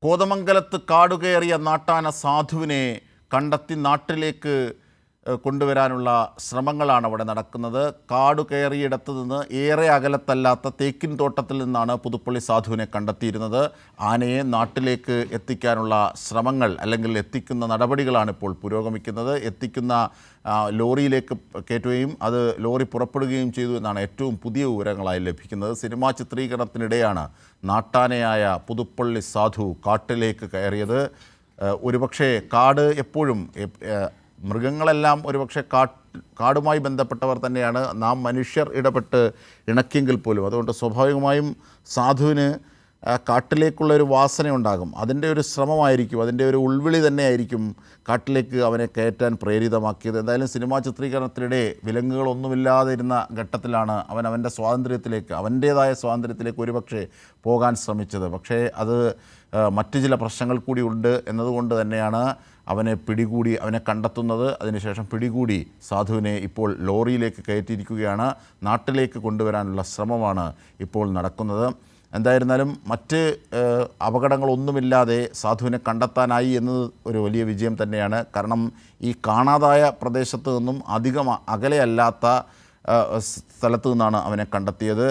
കോതമംഗലത്ത് കാടുകയറിയ നാട്ടാന സാധുവിനെ കണ്ടെത്തി നാട്ടിലേക്ക് കൊണ്ടുവരാനുള്ള ശ്രമങ്ങളാണ് അവിടെ നടക്കുന്നത്. കാടു കയറിയിടത്ത് നിന്ന് ഏറെ അകലത്തല്ലാത്ത തേക്കിൻ തോട്ടത്തിൽ നിന്നാണ് പുതുപ്പള്ളി സാധുവിനെ കണ്ടെത്തിയിരുന്നത്. ആനയെ നാട്ടിലേക്ക് എത്തിക്കാനുള്ള ശ്രമങ്ങൾ അല്ലെങ്കിൽ എത്തിക്കുന്ന നടപടികളാണ് ഇപ്പോൾ പുരോഗമിക്കുന്നത്. എത്തിക്കുന്ന ലോറിയിലേക്ക് കയറ്റുകയും അത് ലോറി പുറപ്പെടുകയും ചെയ്തു എന്നാണ് ഏറ്റവും പുതിയ വിവരങ്ങളായി ലഭിക്കുന്നത്. സിനിമാ ചിത്രീകരണത്തിനിടെയാണ് നാട്ടാനയായ പുതുപ്പള്ളി സാധു കാട്ടിലേക്ക് കയറിയത്. ഒരുപക്ഷെ കാട് എപ്പോഴും മൃഗങ്ങളെല്ലാം ഒരുപക്ഷെ കാടുമായി ബന്ധപ്പെട്ടവർ തന്നെയാണ് നാം മനുഷ്യർ ഇടപെട്ട് ഇണക്കിയെങ്കിൽ പോലും. അതുകൊണ്ട് സ്വാഭാവികമായും സാധുവിന് കാട്ടിലേക്കുള്ളൊരു വാസനയുണ്ടാകും. അതിൻ്റെ ഒരു ശ്രമമായിരിക്കും, അതിൻ്റെ ഒരു ഉൾവിളി തന്നെയായിരിക്കും കാട്ടിലേക്ക് അവനെ കയറ്റാൻ പ്രേരിതമാക്കിയത്. എന്തായാലും സിനിമാ ചിത്രീകരണത്തിനിടെ വിലങ്ങുകളൊന്നുമില്ലാതെ ഇരുന്ന ഘട്ടത്തിലാണ് അവൻ അവൻ്റെ സ്വാതന്ത്ര്യത്തിലേക്ക്, അവൻ്റേതായ സ്വാതന്ത്ര്യത്തിലേക്ക് ഒരുപക്ഷെ പോകാൻ ശ്രമിച്ചത്. പക്ഷേ അത് മറ്റു ചില പ്രശ്നങ്ങൾ കൂടി ഉണ്ട് എന്നതുകൊണ്ട് തന്നെയാണ് അവനെ കണ്ടെത്തുന്നത്. അതിനുശേഷം പിടികൂടി സാധുവിനെ ഇപ്പോൾ ലോറിയിലേക്ക് കയറ്റിയിരിക്കുകയാണ്. നാട്ടിലേക്ക് കൊണ്ടുവരാനുള്ള ശ്രമമാണ് ഇപ്പോൾ നടക്കുന്നത്. എന്തായിരുന്നാലും മറ്റ് അപകടങ്ങളൊന്നുമില്ലാതെ സാധുവിനെ കണ്ടെത്താനായി എന്നത് ഒരു വലിയ വിജയം തന്നെയാണ്. കാരണം ഈ കാണാതായ പ്രദേശത്ത് നിന്നും അധികം അകലെയല്ലാത്ത സ്ഥലത്തു നിന്നാണ് അവനെ കണ്ടെത്തിയത്.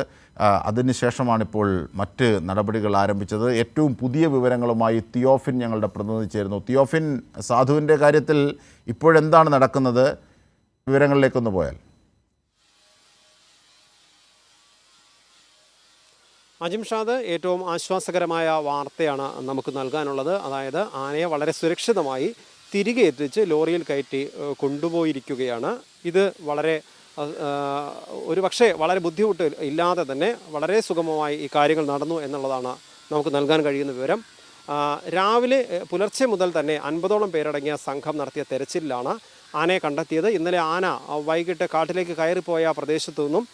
അതിനുശേഷമാണിപ്പോൾ മറ്റ് നടപടികൾ ആരംഭിച്ചത്. ഏറ്റവും പുതിയ വിവരങ്ങളുമായി തിയോഫിൻ ഞങ്ങളുടെ പ്രതിനിധി ചേരുന്നു. തിയോഫിൻ, സാധുവിൻ്റെ കാര്യത്തിൽ ഇപ്പോഴെന്താണ് നടക്കുന്നത്? വിവരങ്ങളിലേക്കൊന്ന് പോയാൽ. അജിംഷാദ്, ഏറ്റവും ആശ്വാസകരമായ വാർത്തയാണ് നമുക്ക് നൽകാനുള്ളത്. അതായത് ആനയെ വളരെ സുരക്ഷിതമായി തിരികെ എത്തിച്ച് ലോറിയിൽ കയറ്റി കൊണ്ടുപോയിരിക്കുകയാണ്. ഇത് വളരെ ബുദ്ധിമുട്ട് ഇല്ലാതെ തന്നെ വളരെ സുഗമമായി ഈ കാര്യങ്ങൾ നടന്നു എന്നുള്ളതാണ് നമുക്ക് നൽകാൻ കഴിയുന്ന വിവരം. രാവിലെ പുലർച്ചെ മുതൽ തന്നെ 50ഓളം പേരടങ്ങിയ സംഘം നടത്തിയ തെരച്ചിലിലാണ് ആനയെ കണ്ടെത്തിയത്. ഇന്നലെ ആന വൈകിട്ട് കാട്ടിലേക്ക് കയറിപ്പോയ പ്രദേശത്തു നിന്നും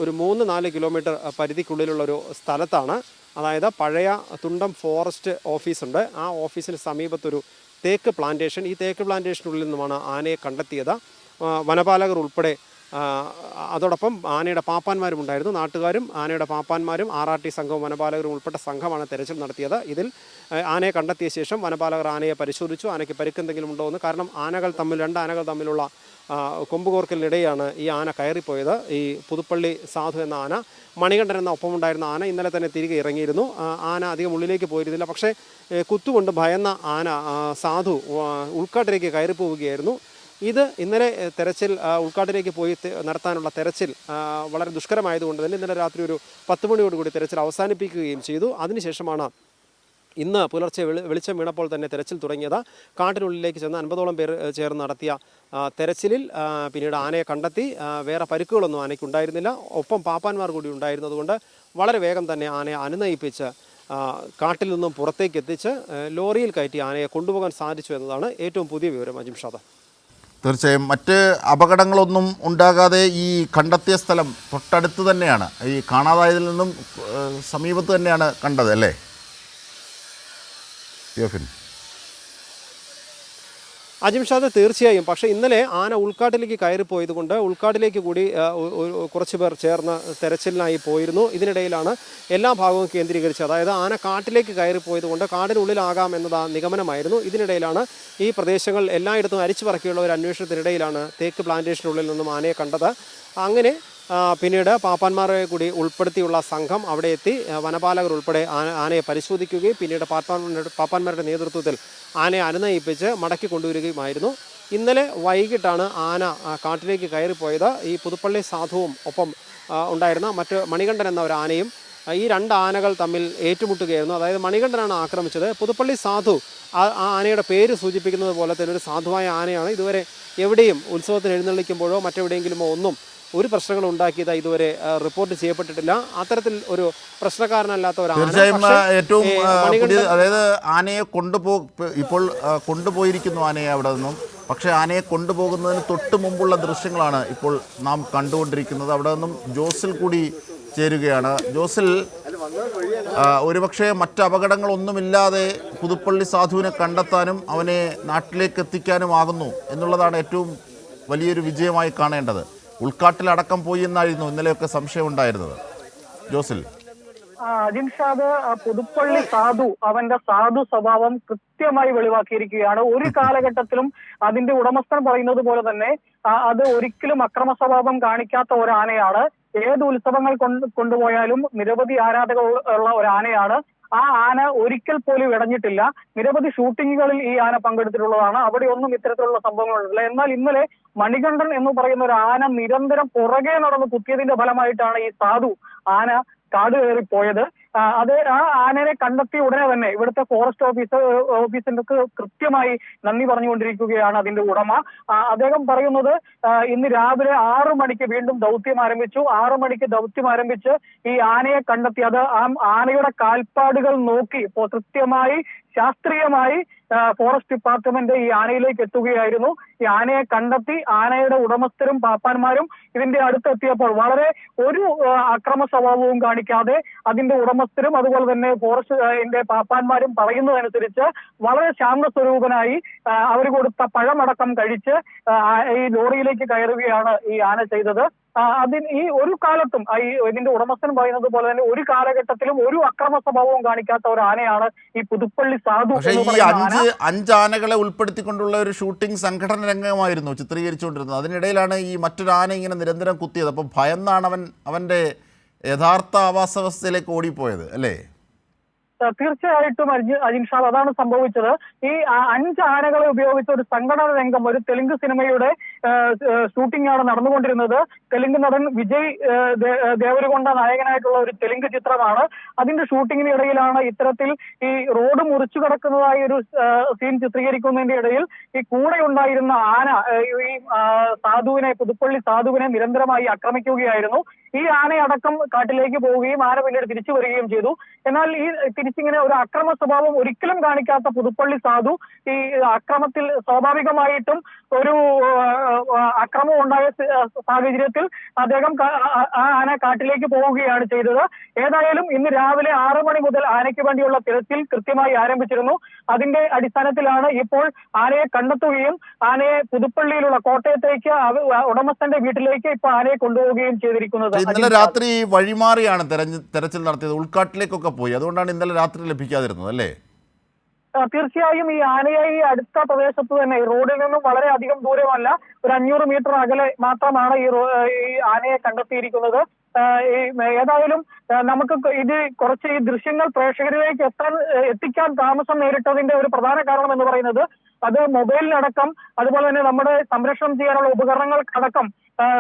ഒരു 3-4 കിലോമീറ്റർ പരിധിക്കുള്ളിലുള്ളൊരു സ്ഥലത്താണ്, അതായത് പഴയ തുണ്ടം ഫോറസ്റ്റ് ഓഫീസുണ്ട്, ആ ഓഫീസിന് സമീപത്തൊരു തേക്ക് പ്ലാന്റേഷൻ, ഈ തേക്ക് പ്ലാന്റേഷനുള്ളിൽ നിന്നുമാണ് ആനയെ കണ്ടെത്തിയത്. വനപാലകർ ഉൾപ്പെടെ, അതോടൊപ്പം ആനയുടെ പാപ്പാന്മാരും ഉണ്ടായിരുന്നു. നാട്ടുകാരും ആനയുടെ പാപ്പാന്മാരും RRT സംഘവും വനപാലകരും ഉൾപ്പെട്ട സംഘമാണ് തെരച്ചിൽ നടത്തിയത്. ഇതിൽ ആനയെ കണ്ടെത്തിയ ശേഷം വനപാലകർ ആനയെ പരിശോധിച്ചു. ആനയ്ക്ക് പരിക്കെന്തെങ്കിലും ഉണ്ടോ എന്ന്. കാരണം രണ്ട് ആനകൾ തമ്മിലുള്ള കൊമ്പുകോർക്കലിനിടെയാണ് ഈ ആന കയറിപ്പോയത്. ഈ പുതുപ്പള്ളി സാധു എന്ന ആന, മണികണ്ഠൻ എന്ന ഒപ്പമുണ്ടായിരുന്ന ആന ഇന്നലെ തന്നെ തിരികെ ഇറങ്ങിയിരുന്നു. ആന അധികം ഉള്ളിലേക്ക് പോയിരുന്നില്ല. പക്ഷേ കുത്തുകൊണ്ട് ഭയന്ന ആന സാധു ഉൾക്കാട്ടിലേക്ക് കയറിപ്പോവുകയായിരുന്നു. ഇത് ഇന്നലെ തെരച്ചിൽ, ഉൾക്കാട്ടിലേക്ക് പോയി നടത്താനുള്ള തെരച്ചിൽ വളരെ ദുഷ്കരമായതുകൊണ്ട് തന്നെ ഇന്നലെ രാത്രി ഒരു 10 മണിയോടുകൂടി തെരച്ചിൽ അവസാനിപ്പിക്കുകയും ചെയ്തു. അതിനുശേഷമാണ് ഇന്ന് പുലർച്ചെ വെളിച്ചം വീണപ്പോൾ തന്നെ തെരച്ചിൽ തുടങ്ങിയത്. കാട്ടിനുള്ളിലേക്ക് ചെന്ന് 50ഓളം പേർ ചേർന്ന് നടത്തിയ തെരച്ചിലിൽ പിന്നീട് ആനയെ കണ്ടെത്തി. വേറെ പരിക്കുകളൊന്നും ആനയ്ക്കുണ്ടായിരുന്നില്ല. ഒപ്പം പാപ്പാന്മാർ കൂടി ഉണ്ടായിരുന്നതുകൊണ്ട് വളരെ വേഗം തന്നെ ആനയെ അനുനയിപ്പിച്ച് കാട്ടിൽ നിന്നും പുറത്തേക്ക് എത്തിച്ച് ലോറിയിൽ കയറ്റി ആനയെ കൊണ്ടുപോകാൻ സാധിച്ചു എന്നതാണ് ഏറ്റവും പുതിയ വിവരം. അജിംഷാദ്, തീർച്ചയായും മറ്റ് അപകടങ്ങളൊന്നും ഉണ്ടാകാതെ ഈ കണ്ടെത്തിയ സ്ഥലം തൊട്ടടുത്ത് തന്നെയാണ്, ഈ കാണാതായതിൽ നിന്നും സമീപത്ത് തന്നെയാണ് കണ്ടത് അല്ലേ തിയോഫിൻ? അജിംഷാദ്, തീർച്ചയായും. പക്ഷേ ഇന്നലെ ആന ഉൾക്കാട്ടിലേക്ക് കയറിപ്പോയത് കൊണ്ട് ഉൾക്കാട്ടിലേക്ക് കൂടി കുറച്ച് പേർ ചേർന്ന് തെരച്ചിലിനായി പോയിരുന്നു. ഇതിനിടയിലാണ് എല്ലാ ഭാഗവും കേന്ദ്രീകരിച്ച്, അതായത് ആന കാട്ടിലേക്ക് കയറിപ്പോയത് കൊണ്ട് കാടിനുള്ളിലാകാം എന്നത് നിഗമനമായിരുന്നു. ഇതിനിടയിലാണ് ഈ പ്രദേശങ്ങൾ എല്ലായിടത്തും അരിച്ചു പറക്കിയുള്ള ഒരു അന്വേഷണത്തിനിടയിലാണ് തേക്ക് പ്ലാന്റേഷനുള്ളിൽ നിന്നും ആനയെ കണ്ടത്. അങ്ങനെ പിന്നീട് പാപ്പാന്മാരെ കൂടി ഉൾപ്പെടുത്തിയുള്ള സംഘം അവിടെ എത്തി വനപാലകർ ഉൾപ്പെടെ ആനയെ പരിശോധിക്കുകയും പിന്നീട് പാപ്പാന്മാരുടെ നേതൃത്വത്തിൽ ആനയെ അനുനയിപ്പിച്ച് മടക്കി കൊണ്ടുവരികയുമായിരുന്നു. ഇന്നലെ വൈകിട്ടാണ് ആന കാട്ടിലേക്ക് കയറിപ്പോയത്. ഈ പുതുപ്പള്ളി സാധുവും ഒപ്പം ഉണ്ടായിരുന്ന മണികണ്ഠൻ എന്ന ഒരു ആനയും, ഈ 2 ആനകൾ തമ്മിൽ ഏറ്റുമുട്ടുകയായിരുന്നു. അതായത് മണികണ്ഠനാണ് ആക്രമിച്ചത്. പുതുപ്പള്ളി സാധു ആ ആനയുടെ പേര് സൂചിപ്പിക്കുന്നത് പോലെ തന്നെ ഒരു സാധുവായ ആനയാണ്. ഇതുവരെ എവിടെയും ഉത്സവത്തിന് എഴുന്നള്ളിക്കുമ്പോഴോ മറ്റെവിടെയെങ്കിലുമോ ഒന്നും ഒരു പ്രശ്നങ്ങൾ ഉണ്ടാക്കിയത് ഇതുവരെ റിപ്പോർട്ട് ചെയ്യപ്പെട്ടിട്ടില്ല. അത്തരത്തിൽ ഒരു പ്രശ്നക്കാരനല്ലാത്ത ഒരു ഏറ്റവും അതായത് ആനയെ ഇപ്പോൾ കൊണ്ടുപോയിരിക്കുന്നു ആനയെ അവിടെ നിന്നും. പക്ഷേ ആനയെ കൊണ്ടുപോകുന്നതിന് തൊട്ട് മുമ്പുള്ള ദൃശ്യങ്ങളാണ് ഇപ്പോൾ നാം കണ്ടുകൊണ്ടിരിക്കുന്നത്. അവിടെ നിന്നും ജോസിൽ കൂടി ചേരുകയാണ്. ജോസിൽ, ഒരുപക്ഷെ മറ്റ് അപകടങ്ങളൊന്നുമില്ലാതെ പുതുപ്പള്ളി സാധുവിനെ കണ്ടെത്താനും അവനെ നാട്ടിലേക്ക് എത്തിക്കാനുമാകുന്നു എന്നുള്ളതാണ് ഏറ്റവും വലിയൊരു വിജയമായി കാണേണ്ടത്. ഉൾക്കാട്ടിലടക്കം പോയി എന്നായിരുന്നു ഇന്നലെയൊക്കെ സംശയമുണ്ടായിരുന്നത്. ജോസിൽ, അജിൻഷാദ് പുതുപ്പള്ളി സാധു അവന്റെ സാധു സ്വഭാവം കൃത്യമായി വെളിവാക്കിയിരിക്കുകയാണ്. ഒരു കാലഘട്ടത്തിലും അതിന്റെ ഉടമസ്ഥൻ പറയുന്നത് പോലെ തന്നെ അത് ഒരിക്കലും അക്രമ സ്വഭാവം കാണിക്കാത്ത ഒരു ആനയാണ്. ഏത് ഉത്സവങ്ങൾ കൊണ്ടുപോയാലും നിരവധി ആരാധകർ ഉള്ള ഒരു ആനയാണ്. ആ ആന ഒരിക്കൽ പോലും ഇടഞ്ഞിട്ടില്ല. നിരവധി ഷൂട്ടിങ്ങുകളിൽ ഈ ആന പങ്കെടുത്തിട്ടുള്ളതാണ്. അവിടെ ഒന്നും ഇത്തരത്തിലുള്ള സംഭവങ്ങളുണ്ടല്ല. എന്നാൽ ഇന്നലെ മണികണ്ഠൻ എന്ന് പറയുന്ന ഒരു ആന നിരന്തരം പുറകെ നടന്ന് കുത്തിയതിന്റെ ഫലമായിട്ടാണ് ഈ സാധു ആന കാട് കയറിപ്പോയത്. അത് ആ ആനയെ കണ്ടെത്തിയ ഉടനെ തന്നെ ഇവിടുത്തെ ഫോറസ്റ്റ് ഓഫീസിന്റെ കൃത്യമായി നന്ദി പറഞ്ഞുകൊണ്ടിരിക്കുകയാണ് അതിന്റെ ഉടമ. അദ്ദേഹം പറയുന്നത് ഇന്ന് രാവിലെ 6 മണിക്ക് വീണ്ടും ദൗത്യം ആരംഭിച്ചു. 6 മണിക്ക് ദൗത്യം ആരംഭിച്ച് ഈ ആനയെ കണ്ടെത്തി അത് ആ ആനയുടെ കാൽപ്പാടുകൾ നോക്കി കൃത്യമായി ശാസ്ത്രീയമായി ഫോറസ്റ്റ് ഡിപ്പാർട്ട്മെന്റ് ഈ ആനയിലേക്ക് എത്തുകയായിരുന്നു. ഈ ആനയെ കണ്ടെത്തി ആനയുടെ ഉടമസ്ഥരും പാപ്പാന്മാരും ഇതിന്റെ അടുത്തെത്തിയപ്പോൾ വളരെ ഒരു അക്രമ സ്വഭാവവും കാണിക്കാതെ അതിന്റെ ഉടമസ്ഥരും അതുപോലെ തന്നെ ഫോറസ്റ്റ് പാപ്പാന്മാരും പറയുന്നതനുസരിച്ച് വളരെ ശാന്ത സ്വരൂപനായി അവർ കൊടുത്ത പഴമടക്കം കഴിച്ച് ഈ ലോറിയിലേക്ക് കയറുകയാണ് ഈ ആന ചെയ്തത്. ഈ ഒരു കാലത്തും ഇതിന്റെ ഉടമസ്ഥൻ പറയുന്നത് പോലെ തന്നെ ഒരു കാലഘട്ടത്തിലും ഒരു അക്രമ സ്വഭാവവും കാണിക്കാത്ത ഒരു ആനയാണ് ഈ പുതുപ്പള്ളി സാധു. പക്ഷേ ഈ അഞ്ച് ആനകളെ ഉൾപ്പെടുത്തിക്കൊണ്ടുള്ള ഒരു ഷൂട്ടിംഗ് സംഘടന രംഗമായിരുന്നു ചിത്രീകരിച്ചുകൊണ്ടിരുന്നത്. അതിനിടയിലാണ് ഈ മറ്റൊരു ആന ഇങ്ങനെ നിരന്തരം കുത്തിയത്. അപ്പം ഭയന്നാണ് അവൻ്റെ യഥാർത്ഥ ആവാസവ്യവസ്ഥയിലേക്ക് ഓടിപ്പോയത് അല്ലേ? തീർച്ചയായിട്ടും അജിൻഷാദ് അതാണ് സംഭവിച്ചത്. ഈ 5 ആനകളെ ഉപയോഗിച്ച ഒരു സംഘടന രംഗം ഒരു തെലുങ്ക് സിനിമയുടെ ഷൂട്ടിംഗ് ആണ് നടന്നുകൊണ്ടിരുന്നത്. തെലുങ്ക് നടൻ വിജയ് ദേവരകൊണ്ട നായകനായിട്ടുള്ള ഒരു തെലുങ്ക് ചിത്രമാണ്. അതിന്റെ ഷൂട്ടിങ്ങിന് ഇടയിലാണ് ഇത്തരത്തിൽ ഈ റോഡ് മുറിച്ചു കടക്കുന്നതായ ഒരു സീൻ ചിത്രീകരിക്കുന്നതിന്റെ ഇടയിൽ ഈ കൂടെ ഉണ്ടായിരുന്ന ആന ഈ പുതുപ്പള്ളി സാധുവിനെ നിരന്തരമായി ആക്രമിക്കുകയായിരുന്നു. ഈ ആനയടക്കം കാട്ടിലേക്ക് പോവുകയും ആന പിന്നീട് തിരിച്ചു വരികയും ചെയ്തു. എന്നാൽ ഈ തിരിച്ചിങ്ങനെ ഒരു അക്രമ സ്വഭാവം ഒരിക്കലും കാണിക്കാത്ത പുതുപ്പള്ളി സാധു ഈ അക്രമത്തിൽ സ്വാഭാവികമായിട്ടും ഒരു അക്രമം ഉണ്ടായ സാഹചര്യത്തിൽ അദ്ദേഹം ആ ആന കാട്ടിലേക്ക് പോവുകയാണ് ചെയ്തത്. ഏതായാലും ഇന്ന് രാവിലെ 6 മണി മുതൽ ആനയ്ക്ക് വേണ്ടിയുള്ള തിരച്ചിൽ കൃത്യമായി ആരംഭിച്ചിരുന്നു. അതിന്റെ അടിസ്ഥാനത്തിലാണ് ഇപ്പോൾ ആനയെ കണ്ടെത്തുകയും ആനയെ പുതുപ്പള്ളിയിലുള്ള കോട്ടയത്തേക്ക് ഉടമസ്ഥന്റെ വീട്ടിലേക്ക് ഇപ്പോൾ ആനയെ കൊണ്ടുപോവുകയും ചെയ്തിരിക്കുന്നത്. ഇന്നലെ രാത്രി വഴിമാറിയാണ് തെരച്ചിൽ നടത്തിയത്. ഉൾക്കാട്ടിലേക്കൊക്കെ പോയി. അതുകൊണ്ടാണ് ഇന്നലെ രാത്രി ലഭിക്കാതിരുന്നത് അല്ലേ? തീർച്ചയായും ഈ ആനയെ ഈ അടുത്ത പ്രദേശത്ത് തന്നെ റോഡിൽ നിന്നും വളരെ അധികം ദൂരമല്ല, ഒരു 500 മീറ്റർ അകലെ മാത്രമാണ് ഈ ആനയെ കണ്ടെത്തിയിരിക്കുന്നത്. ഏതായാലും നമുക്ക് ഇത് കുറച്ച് ഈ ദൃശ്യങ്ങൾ പ്രേക്ഷകരിലേക്ക് എത്തിക്കാൻ താമസം നേരിട്ടതിന്റെ ഒരു പ്രധാന കാരണം എന്ന് പറയുന്നത് അത് മൊബൈലിനടക്കം അതുപോലെ തന്നെ നമ്മുടെ സംരക്ഷണം ചെയ്യാനുള്ള ഉപകരണങ്ങൾക്കടക്കം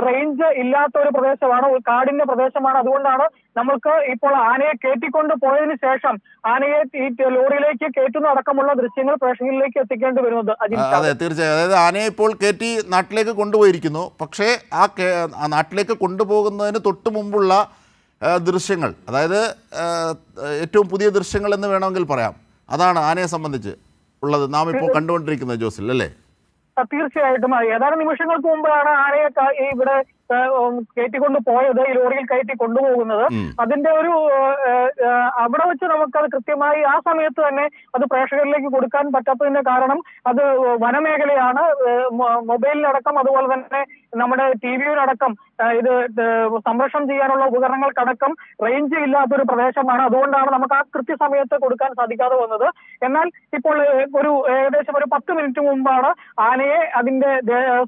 റേഞ്ച് ഇല്ലാത്ത ഒരു പ്രദേശമാണ്, കാടിന്റെ പ്രദേശമാണ്. അതുകൊണ്ടാണ് നമുക്ക് ഇപ്പോൾ ആനയെ കയറ്റിക്കൊണ്ട് പോയതിനു ശേഷം ആനയെ ഈ ലോറിയിലേക്ക് കയറ്റുന്ന അടക്കമുള്ള ദൃശ്യങ്ങൾ പ്രേക്ഷകരിലേക്ക് എത്തിക്കേണ്ടി വരുന്നത്. അതെ, തീർച്ചയായും. അതായത് ആനയെ ഇപ്പോൾ കയറ്റി നാട്ടിലേക്ക് കൊണ്ടുപോയിരിക്കുന്നു. പക്ഷേ ആ നാട്ടിലേക്ക് കൊണ്ടുപോകുന്നതിന് തൊട്ട് മുമ്പുള്ള ദൃശ്യങ്ങൾ, അതായത് ഏറ്റവും പുതിയ ദൃശ്യങ്ങൾ എന്ന് വേണമെങ്കിൽ പറയാം, അതാണ് ആനയെ സംബന്ധിച്ച് ഉള്ളത് നാം ഇപ്പോൾ കണ്ടുകൊണ്ടിരിക്കുന്നത് ജോസിൽ അല്ലേ? തീർച്ചയായിട്ടും ഏതാനും നിമിഷങ്ങൾക്ക് മുമ്പാണ് ആനയെ ഇവിടെ കയറ്റിക്കൊണ്ട് പോയത്, ഈ ലോറിയിൽ കയറ്റി കൊണ്ടുപോകുന്നത്. അതിന്റെ ഒരു അവിടെ വെച്ച് നമുക്കത് കൃത്യമായി ആ സമയത്ത് തന്നെ അത് പ്രേക്ഷകരിലേക്ക് കൊടുക്കാൻ പറ്റാത്തതിന്റെ കാരണം അത് വനമേഖലയാണ്. മൊബൈലിനടക്കം അതുപോലെ തന്നെ നമ്മുടെ ടിവിയിലടക്കം ഇത് സംരക്ഷണം ചെയ്യാനുള്ള ഉപകരണങ്ങൾക്കടക്കം റേഞ്ച് ഇല്ലാത്തൊരു പ്രദേശമാണ്. അതുകൊണ്ടാണ് നമുക്ക് ആ കൃത്യസമയത്ത് കൊടുക്കാൻ സാധിക്കാതെ വന്നത്. എന്നാൽ ഇപ്പോൾ ഏകദേശം ഒരു 10 മിനിറ്റ് മുമ്പാണ് ആനയെ അതിന്റെ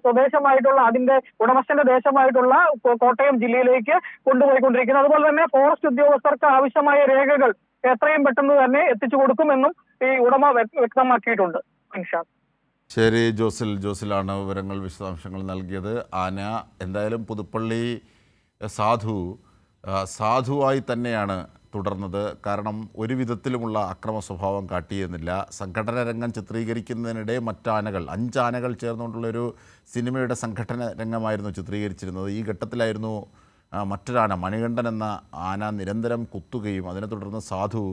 സ്വദേശമായിട്ടുള്ള അതിന്റെ ഉടമസ്ഥന്റെ ദേശമായിട്ടുള്ള കോട്ടയം ജില്ലയിലേക്ക് കൊണ്ടുപോയിക്കൊണ്ടിരിക്കുന്നത്. അതുപോലെ തന്നെ ഫോറസ്റ്റ് ഉദ്യോഗസ്ഥർക്ക് ആവശ്യമായ രേഖകൾ എത്രയും പെട്ടെന്ന് തന്നെ എത്തിച്ചു കൊടുക്കുമെന്നും ഈ ഉടമ വ്യക്തമാക്കിയിട്ടുണ്ട്. ശരി, ജോസിലാണ് വിവരങ്ങൾ വിശദാംശങ്ങൾ നൽകിയത്. ആന എന്തായാലും പുതുപ്പള്ളി സാധുവായി തന്നെയാണ് തുടർന്നത്. കാരണം ഒരു വിധത്തിലുമുള്ള അക്രമ സ്വഭാവം കാട്ടിയെന്നില്ല. സംഘടന രംഗം ചിത്രീകരിക്കുന്നതിനിടെ മറ്റാനകൾ 5 ആനകൾ ചേർന്നുകൊണ്ടുള്ളൊരു സിനിമയുടെ സംഘടന രംഗമായിരുന്നു ചിത്രീകരിച്ചിരുന്നത്. ഈ ഘട്ടത്തിലായിരുന്നു മറ്റൊരാന മണികണ്ഠൻ എന്ന ആന നിരന്തരം കുത്തുകയും അതിനെ തുടർന്ന് സാധു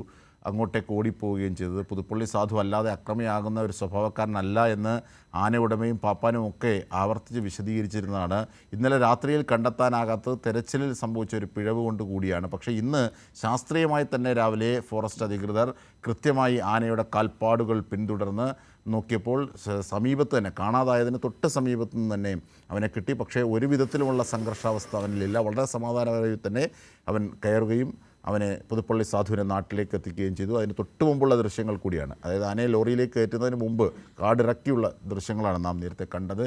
അങ്ങോട്ടേക്ക് ഓടിപ്പോവുകയും ചെയ്തത്. പുതുപ്പള്ളി സാധു അല്ലാതെ അക്രമിയാകുന്ന ഒരു സ്വഭാവക്കാരനല്ല എന്ന് ആന ഉടമയും പാപ്പാനും ഒക്കെ ആവർത്തിച്ച് വിശദീകരിച്ചിരുന്നതാണ്. ഇന്നലെ രാത്രിയിൽ കണ്ടെത്താനാകാത്തത് തെരച്ചിലിൽ സംഭവിച്ച ഒരു പിഴവ് കൊണ്ട് കൂടിയാണ്. പക്ഷേ ഇന്ന് ശാസ്ത്രീയമായി തന്നെ രാവിലെ ഫോറസ്റ്റ് അധികൃതർ കൃത്യമായി ആനയുടെ കാൽപ്പാടുകൾ പിന്തുടർന്ന് നോക്കിയപ്പോൾ സമീപത്ത് തന്നെ, കാണാതായതിന് തൊട്ട് സമീപത്ത് നിന്ന് തന്നെ അവനെ കിട്ടി. പക്ഷേ ഒരു വിധത്തിലുമുള്ള സംഘർഷാവസ്ഥ അവനിലില്ല. വളരെ സമാധാനപരമായി തന്നെ അവൻ കയറുകയും അവനെ പുതുപ്പള്ളി സാധുവിനെ നാട്ടിലേക്ക് എത്തിക്കുകയും ചെയ്തു. അതിന് തൊട്ട് മുമ്പുള്ള ദൃശ്യങ്ങൾ കൂടിയാണ്, അതായത് ആനയെ ലോറിയിലേക്ക് കയറ്റുന്നതിന് മുമ്പ് കാടിറക്കിയുള്ള ദൃശ്യങ്ങളാണ് നാം നേരത്തെ കണ്ടത്.